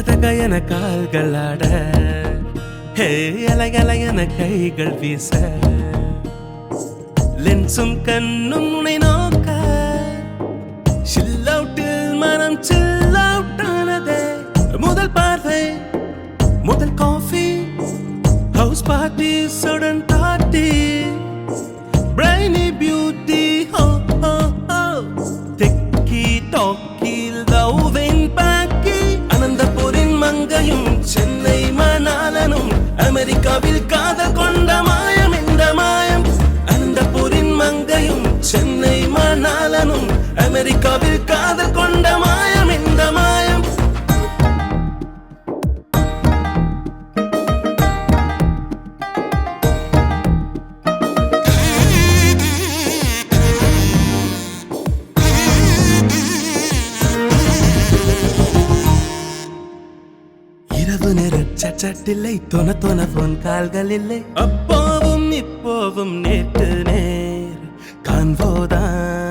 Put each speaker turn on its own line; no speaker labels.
தக என கால்கள் ஆட ஹே அலகல என கைகள் வீச லென்சும் கண்ணும் உனை நோக்க சில் அவுட்டில் மனம் சில் அவுட் ஆனதே முதல் பார்வை முதல் coffee house party sudden party brainy beauty ஹோ ஹோ ஹோ திக்கி டாக்கி லவ்வின் பாக்கி அனந்தபுரின் மங்கையும் சென்னை மணாலனும் அமெரிக்காவில் காதல் கொண்ட மாயம் இந்த மாயம் அனந்தபுரின் மங்கையும் சென்னை மணாலனும் அமெரிக்காவில் காதல் கொண்ட மாயம் இந்த மாயம் இரவு நேர சட்டில்லை தொன போன் கால்கள் இல்லை அப்போவும் இப்போவும் நேற்று நேர் காண்போதான்